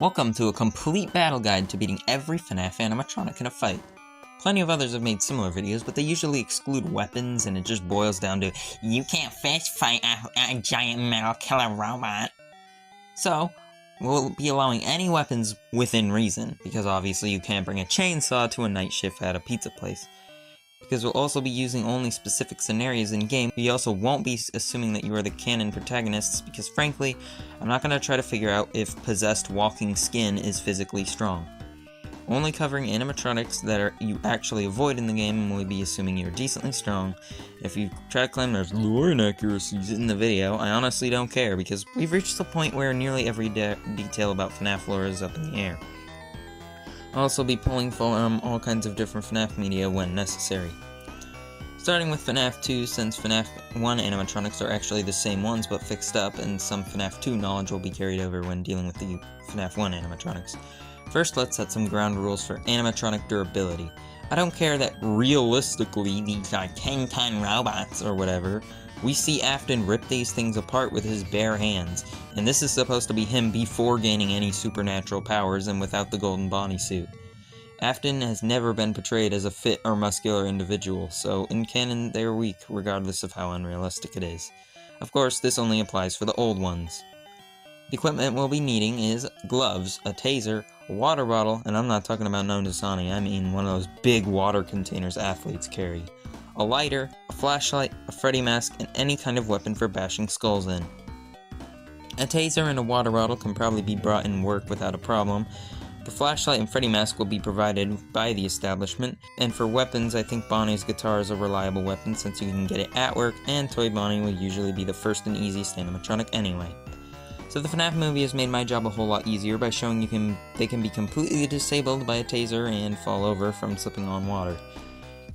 Welcome to a complete battle guide to beating every FNAF animatronic in a fight. Plenty of others have made similar videos, but they usually exclude weapons and it just boils down to, you can't fist fight a giant metal killer robot. So, we'll be allowing any weapons within reason, because obviously you can't bring a chainsaw to a night shift at a pizza place. Because we'll also be using only specific scenarios in-game, we also won't be assuming that you are the canon protagonists, because frankly, I'm not going to try to figure out if possessed walking skin is physically strong. Only covering animatronics that you actually avoid in the game, and we'll be assuming you're decently strong. If you try to claim there's lore inaccuracies in the video, I honestly don't care, because we've reached the point where nearly every detail about FNAF lore is up in the air. I'll also be pulling from all kinds of different FNAF media when necessary. Starting with FNAF 2, since FNAF 1 animatronics are actually the same ones but fixed up, and some FNAF 2 knowledge will be carried over when dealing with the FNAF 1 animatronics. First, let's set some ground rules for animatronic durability. I don't care that realistically these are 10-ton robots or whatever. We see Afton rip these things apart with his bare hands, and this is supposed to be him before gaining any supernatural powers and without the golden bodysuit. Afton has never been portrayed as a fit or muscular individual, so in canon they're weak, regardless of how unrealistic it is. Of course, this only applies for the old ones. The equipment we'll be needing is gloves, a taser, a water bottle, and I'm not talking about no Dasani, I mean one of those big water containers athletes carry, a lighter, a flashlight, a Freddy mask, and any kind of weapon for bashing skulls in. A taser and a water bottle can probably be brought in work without a problem. The flashlight and Freddy mask will be provided by the establishment, and for weapons, I think Bonnie's guitar is a reliable weapon since you can get it at work, and Toy Bonnie will usually be the first and easiest animatronic anyway. So the FNAF movie has made my job a whole lot easier by showing they can be completely disabled by a taser and fall over from slipping on water.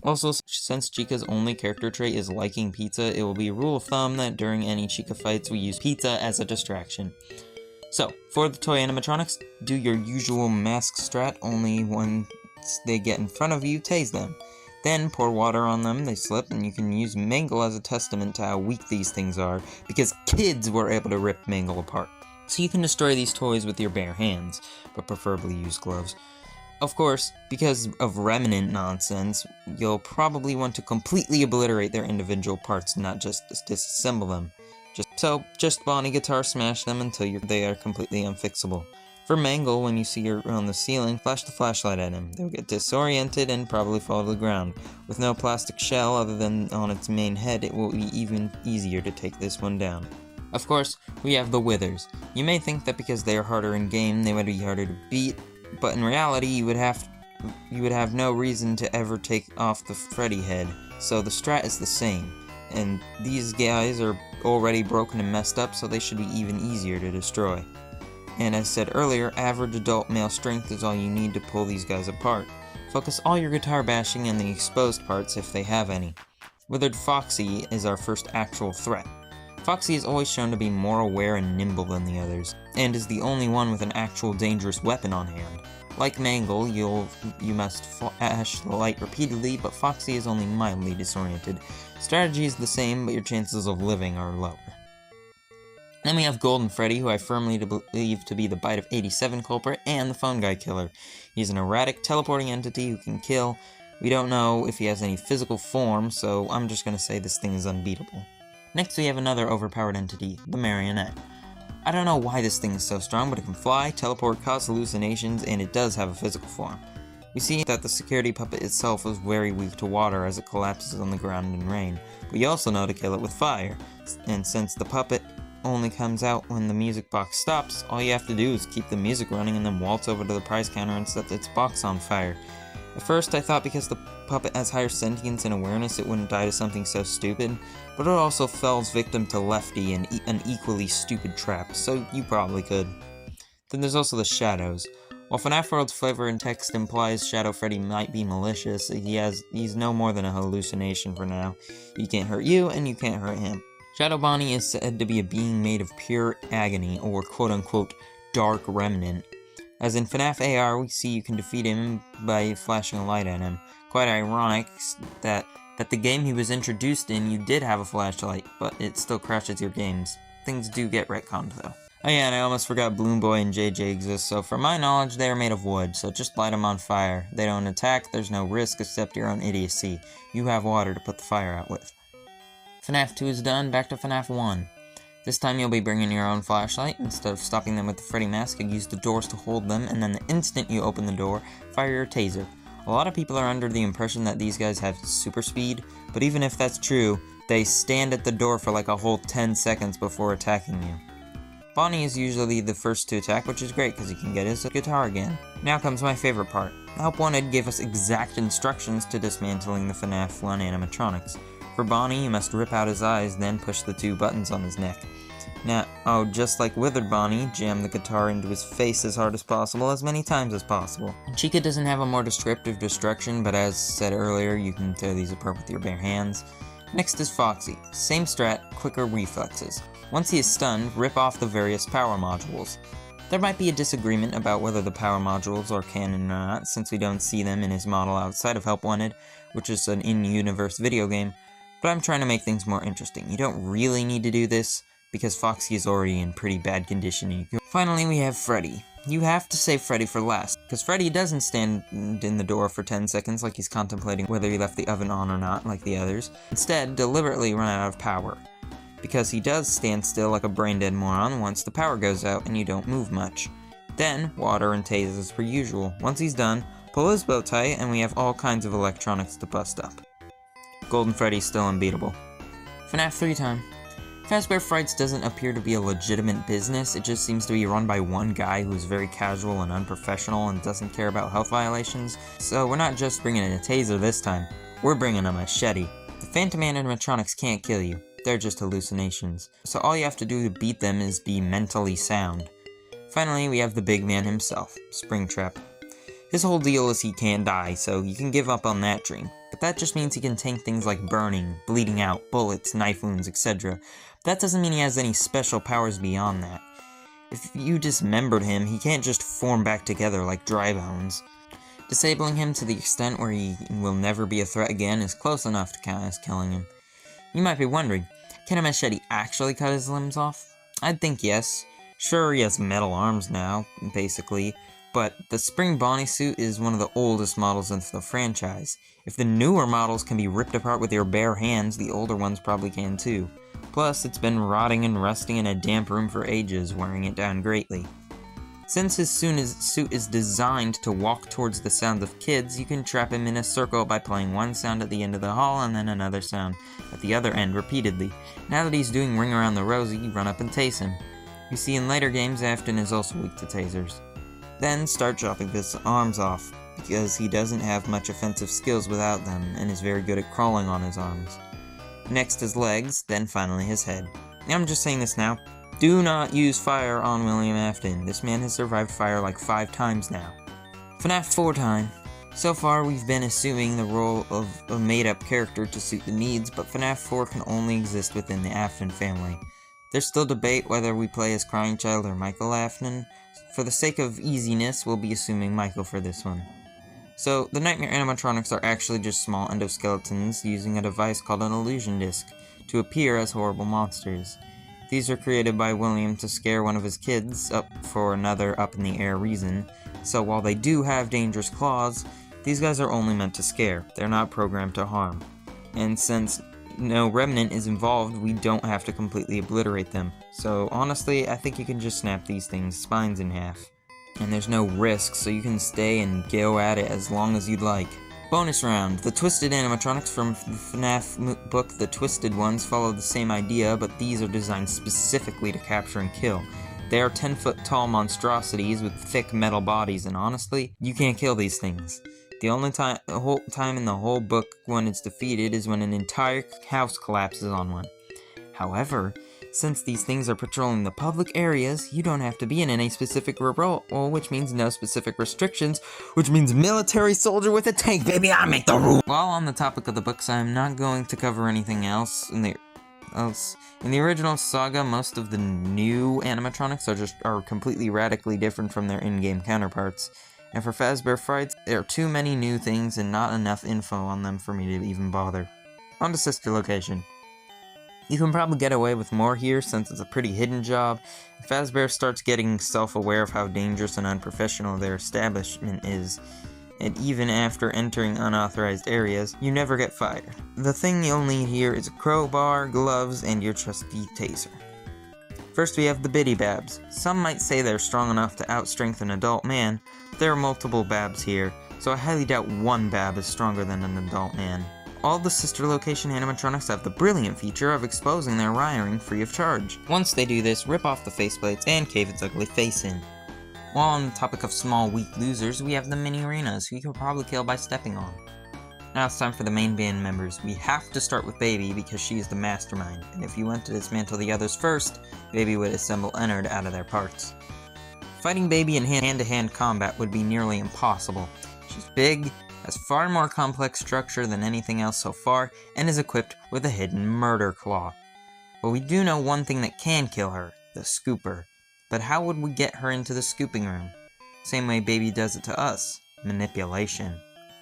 Also, since Chica's only character trait is liking pizza, it will be a rule of thumb that during any Chica fights we use pizza as a distraction. So, for the toy animatronics, do your usual mask strat, only once they get in front of you, tase them. Then pour water on them, they slip, and you can use Mangle as a testament to how weak these things are, because kids were able to rip Mangle apart. So you can destroy these toys with your bare hands, but preferably use gloves. Of course, because of remnant nonsense, you'll probably want to completely obliterate their individual parts, not just disassemble them. Just Bonnie guitar smash them until they are completely unfixable. For Mangle, when you see her on the ceiling, flash the flashlight at him. They'll get disoriented and probably fall to the ground. With no plastic shell other than on its main head, it will be even easier to take this one down. Of course, we have the Withers. You may think that because they are harder in game, they would be harder to beat, but in reality, you would have no reason to ever take off the Freddy head, so the strat is the same. And these guys are already broken and messed up, so they should be even easier to destroy. And as said earlier, average adult male strength is all you need to pull these guys apart. Focus all your guitar bashing in the exposed parts if they have any. Withered Foxy is our first actual threat. Foxy is always shown to be more aware and nimble than the others, and is the only one with an actual dangerous weapon on hand. Like Mangle, you must flash the light repeatedly, but Foxy is only mildly disoriented. Strategy is the same, but your chances of living are lower. Then we have Golden Freddy, who I firmly believe to be the Bite of 87 culprit and the Phone Guy killer. He's an erratic, teleporting entity who can kill. We don't know if he has any physical form, so I'm just gonna say this thing is unbeatable. Next we have another overpowered entity, the Marionette. I don't know why this thing is so strong, but it can fly, teleport, cause hallucinations, and it does have a physical form. We see that the security puppet itself is very weak to water as it collapses on the ground in rain. We also know to kill it with fire, and since the puppet only comes out when the music box stops, all you have to do is keep the music running and then waltz over to the prize counter and set its box on fire. At first I thought because the puppet has higher sentience and awareness it wouldn't die to something so stupid, but it also falls victim to Lefty and an equally stupid trap, so you probably could. Then there's also the Shadows. While FNAF World's flavor and text implies Shadow Freddy might be malicious, he's no more than a hallucination for now. He can't hurt you, and you can't hurt him. Shadow Bonnie is said to be a being made of pure agony, or quote-unquote dark remnant. As in FNAF AR, we see you can defeat him by flashing a light at him. Quite ironic that the game he was introduced in, you did have a flashlight, but it still crashes your games. Things do get retconned though. Oh yeah, and I almost forgot Bloom Boy and JJ exist, so from my knowledge, they are made of wood, so just light them on fire. They don't attack, there's no risk except your own idiocy. You have water to put the fire out with. FNAF 2 is done, back to FNAF 1. This time you'll be bringing your own flashlight. Instead of stopping them with the Freddy mask, you use the doors to hold them, and then the instant you open the door, fire your taser. A lot of people are under the impression that these guys have super speed, but even if that's true, they stand at the door for like a whole 10 seconds before attacking you. Bonnie is usually the first to attack, which is great because he can get his guitar again. Now comes my favorite part. Help Wanted gave us exact instructions to dismantling the FNAF 1 animatronics. For Bonnie, you must rip out his eyes, then push the 2 buttons on his neck. Now, just like Withered Bonnie, jam the guitar into his face as hard as possible, as many times as possible. Chica doesn't have a more descriptive destruction, but as said earlier, you can tear these apart with your bare hands. Next is Foxy. Same strat, quicker reflexes. Once he is stunned, rip off the various power modules. There might be a disagreement about whether the power modules are canon or not, since we don't see them in his model outside of Help Wanted, which is an in-universe video game, but I'm trying to make things more interesting. You don't really need to do this, because Foxy is already in pretty bad condition. Finally, we have Freddy. You have to save Freddy for last, because Freddy doesn't stand in the door for 10 seconds like he's contemplating whether he left the oven on or not like the others. Instead, deliberately run out of power, because he does stand still like a brain-dead moron once the power goes out and you don't move much. Then, water and tasers as per usual. Once he's done, pull his bow tie and we have all kinds of electronics to bust up. Golden Freddy's still unbeatable. FNAF 3 time. Fazbear Frights doesn't appear to be a legitimate business, it just seems to be run by one guy who's very casual and unprofessional and doesn't care about health violations, so we're not just bringing in a taser this time, we're bringing a machete. The Phantom animatronics can't kill you, they're just hallucinations, so all you have to do to beat them is be mentally sound. Finally, we have the big man himself, Springtrap. His whole deal is he can't die, so you can give up on that dream. But that just means he can tank things like burning, bleeding out, bullets, knife wounds, etc. That doesn't mean he has any special powers beyond that. If you dismembered him, he can't just form back together like dry bones. Disabling him to the extent where he will never be a threat again is close enough to count as killing him. You might be wondering, can a machete actually cut his limbs off? I'd think yes. Sure, he has metal arms now, basically, but the Spring Bonnie suit is one of the oldest models in the franchise. If the newer models can be ripped apart with your bare hands, the older ones probably can too. Plus, it's been rotting and rusting in a damp room for ages, wearing it down greatly. Since his suit is designed to walk towards the sounds of kids, you can trap him in a circle by playing one sound at the end of the hall and then another sound at the other end repeatedly. Now that he's doing Ring Around the Rosie, you run up and tase him. You see in later games, Afton is also weak to tasers. Then start chopping his arms off, because he doesn't have much offensive skills without them, and is very good at crawling on his arms. Next his legs, then finally his head. I'm just saying this now. Do not use fire on William Afton. This man has survived fire like 5 times now. FNAF 4 time. So far we've been assuming the role of a made-up character to suit the needs, but FNAF 4 can only exist within the Afton family. There's still debate whether we play as Crying Child or Michael Afton. For the sake of easiness, we'll be assuming Michael for this one. So, the Nightmare animatronics are actually just small endoskeletons using a device called an illusion disc to appear as horrible monsters. These are created by William to scare one of his kids up for another up-in-the-air reason, so while they do have dangerous claws, these guys are only meant to scare, they're not programmed to harm. And since no remnant is involved, we don't have to completely obliterate them. So honestly, I think you can just snap these things' spines in half. And there's no risk, so you can stay and go at it as long as you'd like. Bonus round. The Twisted animatronics from the FNAF book, The Twisted Ones, follow the same idea, but these are designed specifically to capture and kill. They are 10-foot tall monstrosities with thick metal bodies, and honestly, you can't kill these things. The only time in the whole book one is defeated is when an entire house collapses on one. However, since these things are patrolling the public areas, you don't have to be in any specific role, which means no specific restrictions, which means military soldier with a tank, baby, I make the rule! While on the topic of the books, I'm not going to cover anything else. In the original saga, most of the new animatronics are completely radically different from their in-game counterparts. And for Fazbear Frights, there are too many new things and not enough info on them for me to even bother. On to Sister Location. You can probably get away with more here since it's a pretty hidden job. If Fazbear starts getting self-aware of how dangerous and unprofessional their establishment is, and even after entering unauthorized areas, you never get fired. The thing you'll need here is a crowbar, gloves, and your trusty taser. First we have the Biddy Babs. Some might say they're strong enough to outstrength an adult man, but there are multiple Babs here, so I highly doubt one Bab is stronger than an adult man. All the sister location animatronics have the brilliant feature of exposing their wiring free of charge. Once they do this, rip off the faceplates and cave its ugly face in. While on the topic of small, weak losers, we have the mini arenas, who you can probably kill by stepping on. Now it's time for the main band members. We have to start with Baby because she is the mastermind, and if you went to dismantle the others first, Baby would assemble Ennard out of their parts. Fighting Baby in hand-to-hand combat would be nearly impossible. She's big, has far more complex structure than anything else so far, and is equipped with a hidden murder claw. But we do know one thing that can kill her, the scooper. But how would we get her into the scooping room? Same way Baby does it to us, manipulation.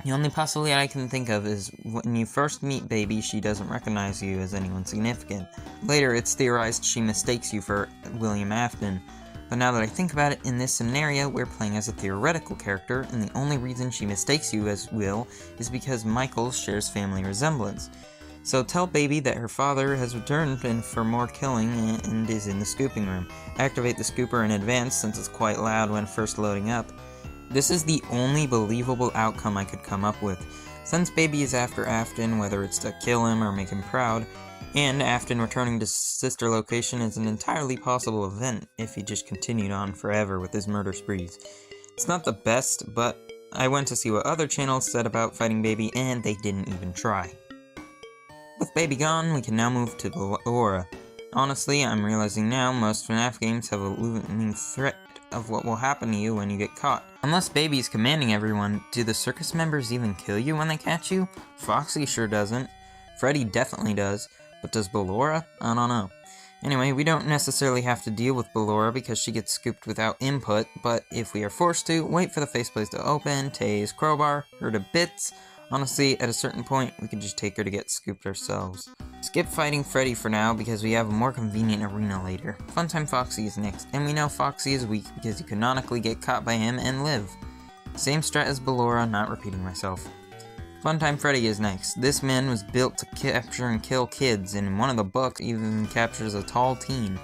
The only possibility I can think of is when you first meet Baby, she doesn't recognize you as anyone significant. Later, it's theorized she mistakes you for William Afton. But now that I think about it, in this scenario, we're playing as a theoretical character, and the only reason she mistakes you as Will is because Michael shares family resemblance. So tell Baby that her father has returned and for more killing and is in the scooping room. Activate the scooper in advance since it's quite loud when first loading up. This is the only believable outcome I could come up with. Since Baby is after Afton, whether it's to kill him or make him proud, and Afton returning to sister location is an entirely possible event if he just continued on forever with his murder sprees. It's not the best, but I went to see what other channels said about fighting Baby and they didn't even try. With Baby gone, we can now move to Laura. Honestly, I'm realizing now most FNAF games have a looming threat of what will happen to you when you get caught. Unless Baby's commanding everyone, do the circus members even kill you when they catch you? Foxy sure doesn't. Freddy definitely does, but does Ballora? I don't know. Anyway, we don't necessarily have to deal with Ballora because she gets scooped without input, but if we are forced to, wait for the faceplates to open, tase, crowbar, her to bits. Honestly, at a certain point, we could just take her to get scooped ourselves. Skip fighting Freddy for now because we have a more convenient arena later. Funtime Foxy is next, and we know Foxy is weak because you canonically get caught by him and live. Same strat as Ballora, not repeating myself. Funtime Freddy is next. This man was built to capture and kill kids, and in one of the books even captures a tall teen.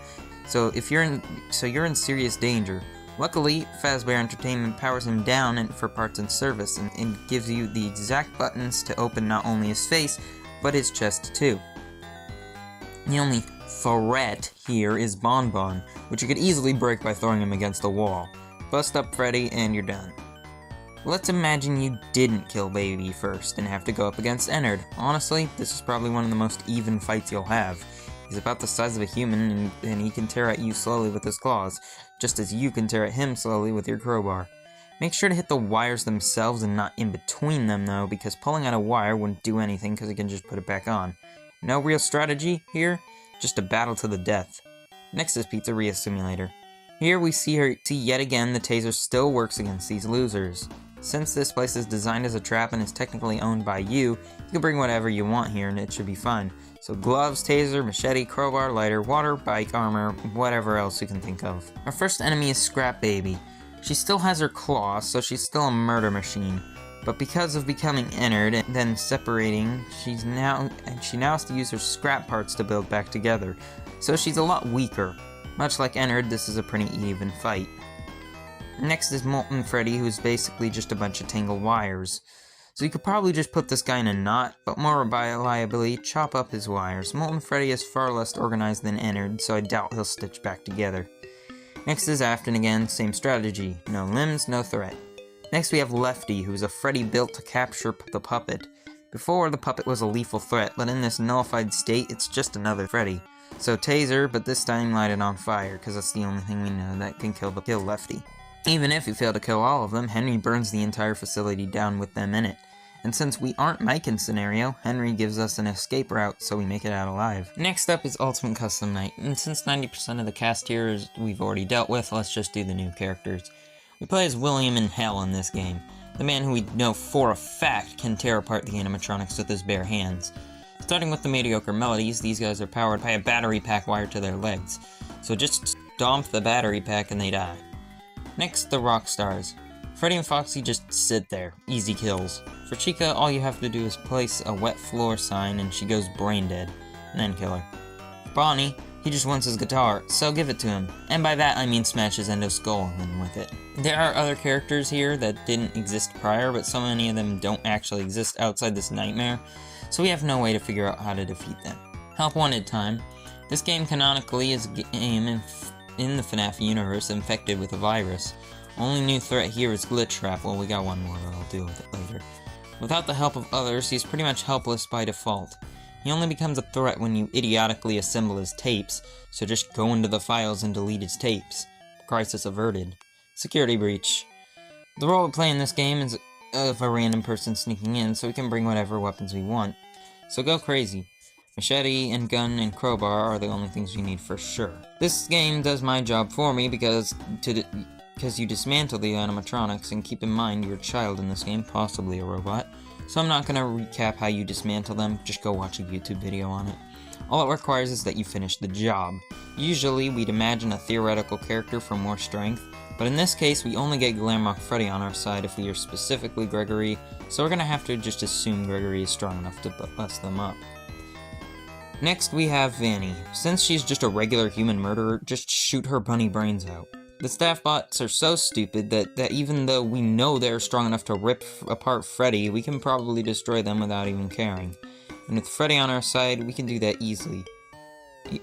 So you're in serious danger. Luckily, Fazbear Entertainment powers him down for parts and service, and gives you the exact buttons to open not only his face, but his chest too. The only threat here is Bonbon, which you could easily break by throwing him against the wall. Bust up Freddy, and you're done. Let's imagine you didn't kill Baby first, and have to go up against Ennard. Honestly, this is probably one of the most even fights you'll have. He's about the size of a human, and he can tear at you slowly with his claws, just as you can tear at him slowly with your crowbar. Make sure to hit the wires themselves and not in between them though, because pulling out a wire wouldn't do anything because you can just put it back on. No real strategy here, just a battle to the death. Next is Pizzeria Simulator. Here we see yet again the taser still works against these losers. Since this place is designed as a trap and is technically owned by you, you can bring whatever you want here and it should be fine. So gloves, taser, machete, crowbar, lighter, water, bike, armor, whatever else you can think of. Our first enemy is Scrap Baby. She still has her claws, so she's still a murder machine. But because of becoming Ennard and then separating, she now has to use her scrap parts to build back together. So she's a lot weaker. Much like Ennard, this is a pretty even fight. Next is Molten Freddy, who's basically just a bunch of tangled wires. So you could probably just put this guy in a knot, but more reliably, chop up his wires. Molten Freddy is far less organized than Ennard, so I doubt he'll stitch back together. Next is Afton again, same strategy. No limbs, no threat. Next we have Lefty, who's a Freddy built to capture the puppet. Before, the puppet was a lethal threat, but in this nullified state, it's just another Freddy. So taser, but this time light it on fire, because that's the only thing we know that can kill Lefty. Even if you fail to kill all of them, Henry burns the entire facility down with them in it. And since we aren't Mike-in scenario, Henry gives us an escape route so we make it out alive. Next up is Ultimate Custom Night, and since 90% of the cast here we've already dealt with, let's just do the new characters. We play as William in Hell in this game, the man who we know for a fact can tear apart the animatronics with his bare hands. Starting with the mediocre melodies, these guys are powered by a battery pack wired to their legs. So just stomp the battery pack and they die. Next, the rock stars. Freddy and Foxy just sit there, easy kills. For Chica, all you have to do is place a wet floor sign and she goes brain dead, and then kill her. For Bonnie, he just wants his guitar, so give it to him. And by that I mean smash his endo skull in with it. There are other characters here that didn't exist prior, but so many of them don't actually exist outside this nightmare, so we have no way to figure out how to defeat them. Help Wanted time. This game canonically is a game in the FNAF universe infected with a virus. Only new threat here is Glitch Trap. Well, we got one more, but I'll deal with it later. Without the help of others, he's pretty much helpless by default. He only becomes a threat when you idiotically assemble his tapes, so just go into the files and delete his tapes. Crisis averted. Security breach. The role we play in this game is of a random person sneaking in, so we can bring whatever weapons we want. So go crazy. Machete and gun and crowbar are the only things you need for sure. This game does my job for me because you dismantle the animatronics, and keep in mind you're a child in this game, possibly a robot. So I'm not going to recap how you dismantle them, just go watch a YouTube video on it. All it requires is that you finish the job. Usually we'd imagine a theoretical character for more strength, but in this case we only get Glamrock Freddy on our side if we are specifically Gregory, so we're going to have to just assume Gregory is strong enough to bust them up. Next we have Vanny. Since she's just a regular human murderer, just shoot her bunny brains out. The staff bots are so stupid that even though we know they're strong enough to rip apart Freddy, we can probably destroy them without even caring. And with Freddy on our side, we can do that easily.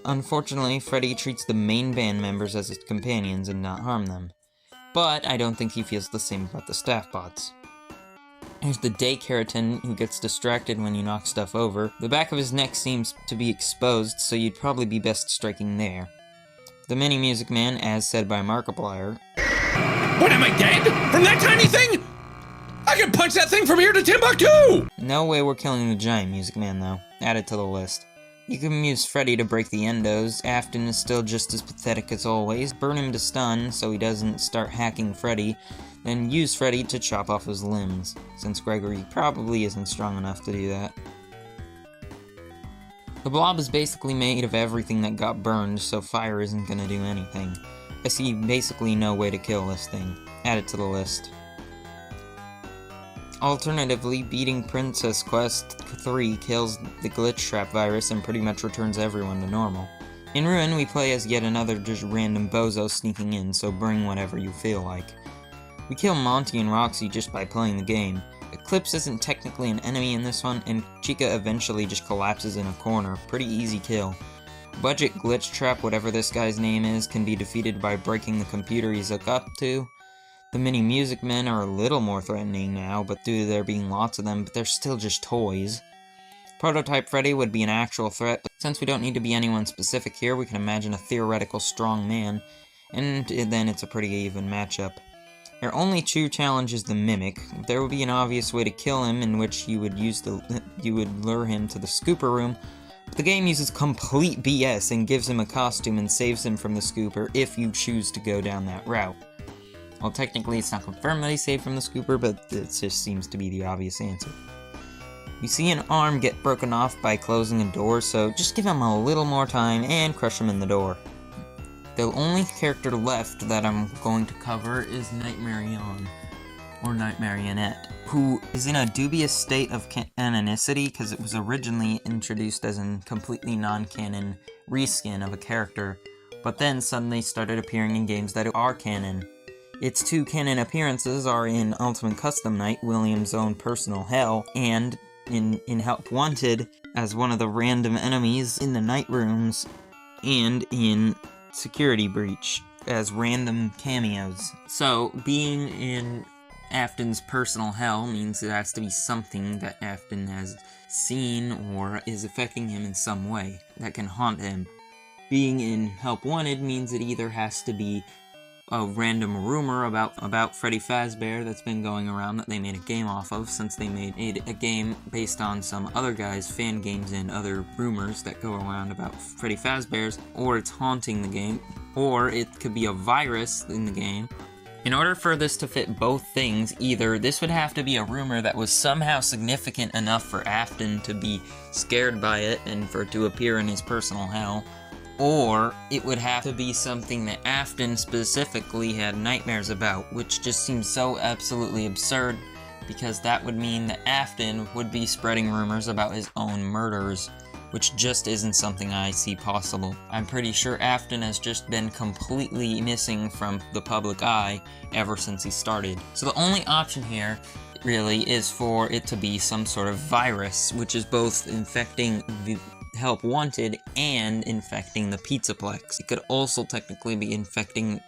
Unfortunately, Freddy treats the main band members as his companions and not harm them. But I don't think he feels the same about the staff bots. Here's the daycare attendant who gets distracted when you knock stuff over. The back of his neck seems to be exposed, so you'd probably be best striking there. The Mini Music Man, as said by Markiplier. What, am I dead? From that tiny thing? I can punch that thing from here to Timbuktu! No way we're killing the Giant Music Man, though. Add it to the list. You can use Freddy to break the endos. Afton is still just as pathetic as always. Burn him to stun so he doesn't start hacking Freddy. Then use Freddy to chop off his limbs, since Gregory probably isn't strong enough to do that. The blob is basically made of everything that got burned, so fire isn't gonna do anything. I see basically no way to kill this thing. Add it to the list. Alternatively, beating Princess Quest 3 kills the Glitch Trap virus and pretty much returns everyone to normal. In Ruin, we play as yet another just random bozo sneaking in, so bring whatever you feel like. We kill Monty and Roxy just by playing the game. Eclipse isn't technically an enemy in this one, and Chica eventually just collapses in a corner. Pretty easy kill. Budget Glitch Trap, whatever this guy's name is, can be defeated by breaking the computer he's hooked up to. The Mini Music Men are a little more threatening now, but due to there being lots of them, but they're still just toys. Prototype Freddy would be an actual threat, but since we don't need to be anyone specific here, we can imagine a theoretical strong man, and then it's a pretty even matchup. Our only true challenge is the Mimic. There would be an obvious way to kill him, in which you would lure him to the scooper room, but the game uses complete BS and gives him a costume and saves him from the scooper if you choose to go down that route. Well, technically it's not confirmed that he's saved from the scooper, but it just seems to be the obvious answer. You see an arm get broken off by closing a door, so just give him a little more time and crush him in the door. The only character left that I'm going to cover is Nightmarionne, or Nightmarionette, who is in a dubious state of canonicity because it was originally introduced as a completely non-canon reskin of a character, but then suddenly started appearing in games that are canon. Its two canon appearances are in Ultimate Custom Night, William's own personal hell, and in Help Wanted as one of the random enemies in the night rooms, and in Security Breach as random cameos. So, being in Afton's personal hell means it has to be something that Afton has seen or is affecting him in some way that can haunt him. Being in Help Wanted means it either has to be a random rumor about Freddy Fazbear that's been going around that they made a game off of, since they made a game based on some other guys' fan games and other rumors that go around about Freddy Fazbear's, or it's haunting the game, or it could be a virus in the game, In order for this to fit both things, either this would have to be a rumor that was somehow significant enough for Afton to be scared by it and for it to appear in his personal hell, or it would have to be something that Afton specifically had nightmares about, which just seems so absolutely absurd, because that would mean that Afton would be spreading rumors about his own murders, which just isn't something I see possible. I'm pretty sure Afton has just been completely missing from the public eye ever since he started. So the only option here really is for it to be some sort of virus, which is both infecting the Help Wanted and infecting the Pizzaplex. It could also technically be infecting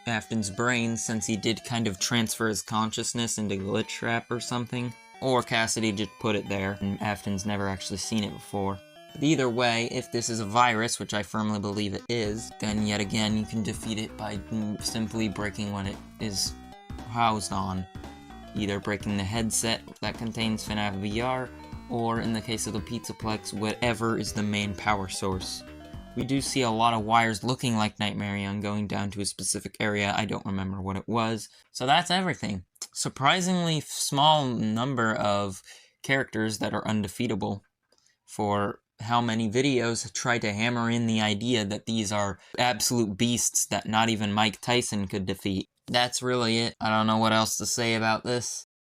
Afton's brain, since he did kind of transfer his consciousness into Glitch Trap or something. Or Cassidy just put it there, and Afton's never actually seen it before. But either way, if this is a virus, which I firmly believe it is, then yet again you can defeat it by simply breaking what it is housed on. Either breaking the headset that contains FNAF VR, or in the case of the Pizzaplex, whatever is the main power source. We do see a lot of wires looking like Nightmare Young going down to a specific area. I don't remember what it was. So that's everything. Surprisingly small number of characters that are undefeatable for how many videos try to hammer in the idea that these are absolute beasts that not even Mike Tyson could defeat. That's really it. I don't know what else to say about this.